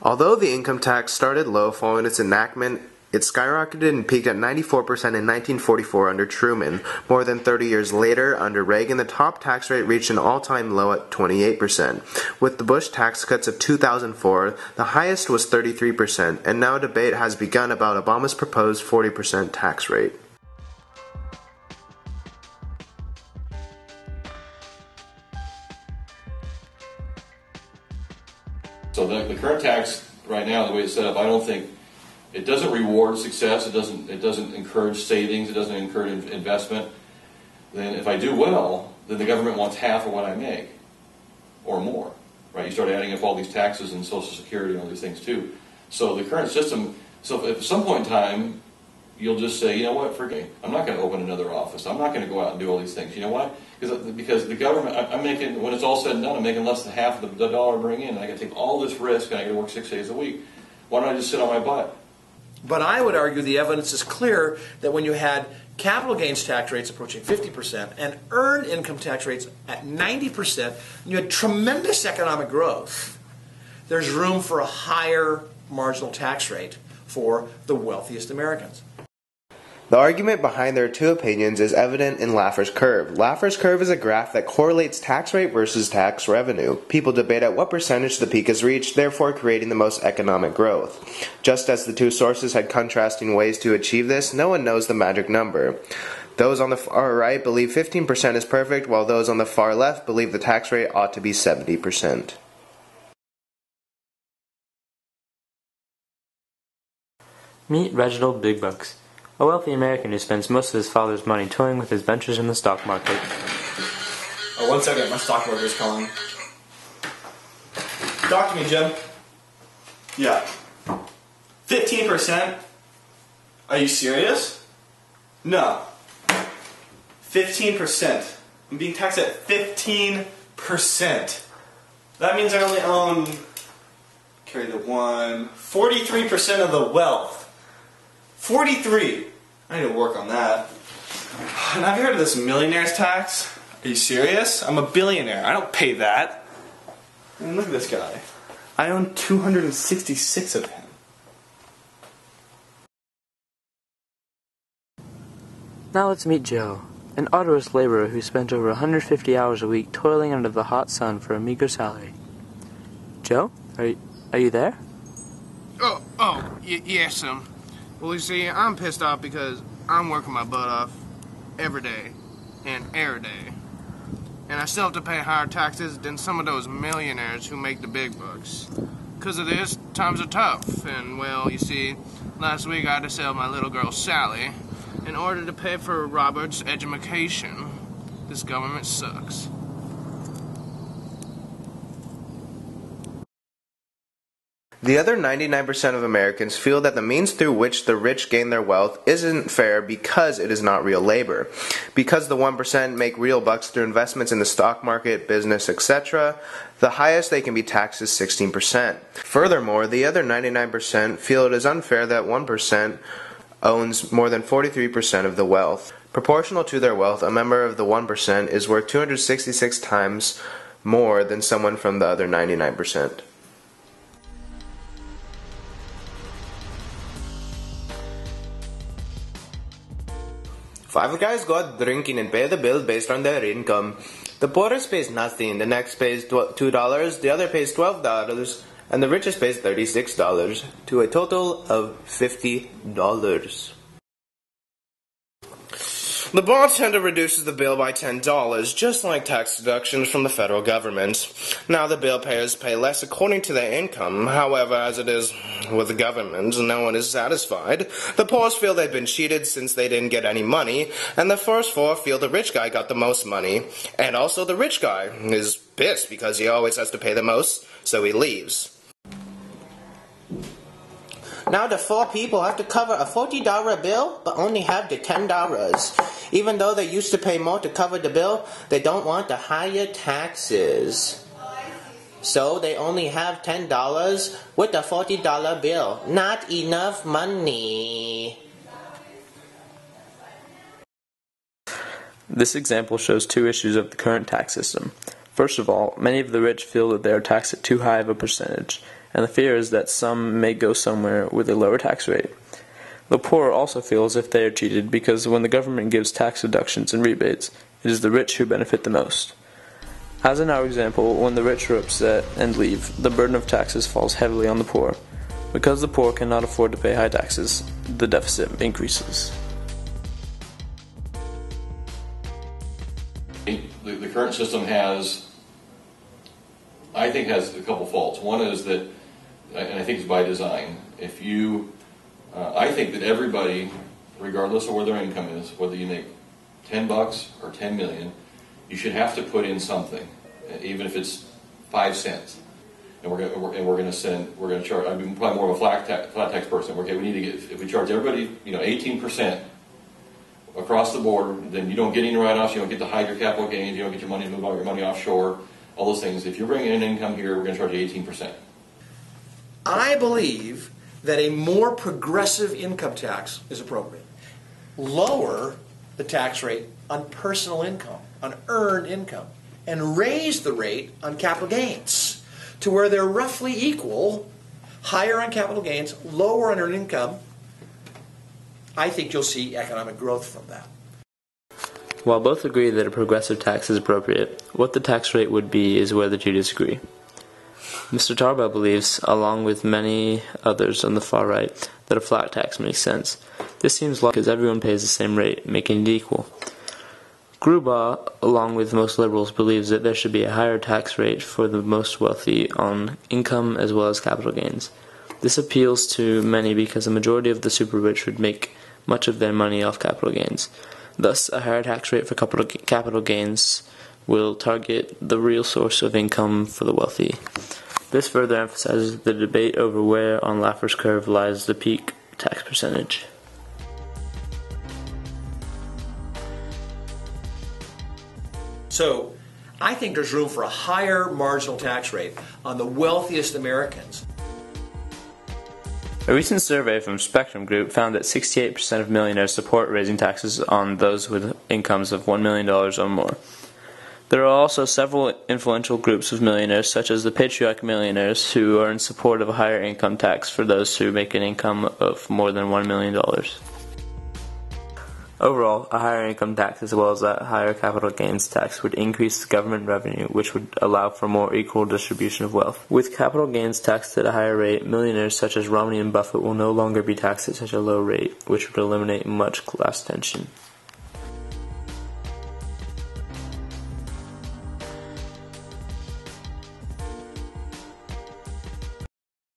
Although the income tax started low following its enactment, it skyrocketed and peaked at 94% in 1944 under Truman. More than 30 years later, under Reagan, the top tax rate reached an all-time low at 28%. With the Bush tax cuts of 2004, the highest was 33%, and now a debate has begun about Obama's proposed 40% tax rate. So the current tax right now, the way it's set up, I don't think it doesn't reward success. It doesn't encourage savings. It doesn't encourage investment. Then if I do well, then the government wants half of what I make, or more. Right? You start adding up all these taxes and Social Security and all these things too. So the current system. So if at some point in time, you'll just say, you know what, forget it. I'm not going to open another office. I'm not going to go out and do all these things. You know why? Because the government, I'm making, when it's all said and done, I'm making less than half of the dollar I bring in. And I got to take all this risk, and I got to work 6 days a week. Why don't I just sit on my butt? But I would argue the evidence is clear that when you had capital gains tax rates approaching 50% and earned income tax rates at 90%, you had tremendous economic growth. There's room for a higher marginal tax rate for the wealthiest Americans. The argument behind their two opinions is evident in Laffer's curve. Laffer's curve is a graph that correlates tax rate versus tax revenue. People debate at what percentage the peak is reached, therefore creating the most economic growth. Just as the two sources had contrasting ways to achieve this, no one knows the magic number. Those on the far right believe 15% is perfect, while those on the far left believe the tax rate ought to be 70%. Meet Reginald Big Bucks, a wealthy American who spends most of his father's money toying with his ventures in the stock market. Oh, 1 second, my stockbroker's calling. Talk to me, Jim. Yeah. 15%? Are you serious? No. 15%. I'm being taxed at 15%. That means I only own, carry the 1, 43% of the wealth. 43. I need to work on that. And have you heard of this millionaire's tax? Are you serious? I'm a billionaire. I don't pay that. And look at this guy. I own 266 of him. Now let's meet Joe, an arduous laborer who spent over 150 hours a week toiling under the hot sun for a meager salary. Joe, are you there? Yes, Well, you see, I'm pissed off because I'm working my butt off every day and every day. And I still have to pay higher taxes than some of those millionaires who make the big bucks. Because of this, times are tough. And, well, you see, last week I had to sell my little girl Sally in order to pay for Robert's education. This government sucks. The other 99% of Americans feel that the means through which the rich gain their wealth isn't fair because it is not real labor. Because the 1% make real bucks through investments in the stock market, business, etc., the highest they can be taxed is 16%. Furthermore, the other 99% feel it is unfair that 1% owns more than 43% of the wealth. Proportional to their wealth, a member of the 1% is worth 266 times more than someone from the other 99%. Five guys go out drinking and pay the bill based on their income. The poorest pays nothing, the next pays $2, the other pays $12, and the richest pays $36, to a total of $50. The bartender reduces the bill by $10, just like tax deductions from the federal government. Now the bill payers pay less according to their income. However, as it is with the government, no one is satisfied. The poorest feel they've been cheated since they didn't get any money, and the first four feel the rich guy got the most money. And also the rich guy is pissed because he always has to pay the most, so he leaves. Now the four people have to cover a $40 bill, but only have the $10. Even though they used to pay more to cover the bill, they don't want the higher taxes. So they only have $10 with a $40 bill. Not enough money. This example shows two issues of the current tax system. First of all, many of the rich feel that they are taxed at too high of a percentage. and the fear is that some may go somewhere with a lower tax rate. The poor also feel as if they are cheated because when the government gives tax deductions and rebates, it is the rich who benefit the most. As in our example, when the rich are upset and leave, the burden of taxes falls heavily on the poor. Because the poor cannot afford to pay high taxes, the deficit increases. The current system I think has a couple faults. One is that, and I think it's by design, I think that everybody, regardless of where their income is, whether you make $10 or 10 million, you should have to put in something, even if it's 5 cents. And we're going to charge. I'm probably more of a flat tax person. Okay, we need to get, if we charge everybody, 18% across the board, then you don't get any write-offs, you don't get to hide your capital gains, you don't get your money to move all your money offshore, all those things. If you're bringing in income here, we're going to charge you 18%. I believe that a more progressive income tax is appropriate. Lower the tax rate on personal income, on earned income, and raise the rate on capital gains to where they're roughly equal, higher on capital gains, lower on earned income. I think you'll see economic growth from that. While both agree that a progressive tax is appropriate, what the tax rate would be is where the two disagree. Mr. Tarbell believes, along with many others on the far right, that a flat tax makes sense. This seems logical because everyone pays the same rate, making it equal. Grubaugh, along with most liberals, believes that there should be a higher tax rate for the most wealthy on income as well as capital gains. This appeals to many because a majority of the super rich would make much of their money off capital gains. Thus, a higher tax rate for capital gains will target the real source of income for the wealthy. This further emphasizes the debate over where on Laffer's curve lies the peak tax percentage. So, I think there's room for a higher marginal tax rate on the wealthiest Americans. A recent survey from Spectrum Group found that 68% of millionaires support raising taxes on those with incomes of $1 million or more. There are also several influential groups of millionaires, such as the patriotic millionaires, who are in support of a higher income tax for those who make an income of more than $1 million. Overall, a higher income tax as well as a higher capital gains tax would increase government revenue, which would allow for more equal distribution of wealth. With capital gains taxed at a higher rate, millionaires such as Romney and Buffett will no longer be taxed at such a low rate, which would eliminate much class tension.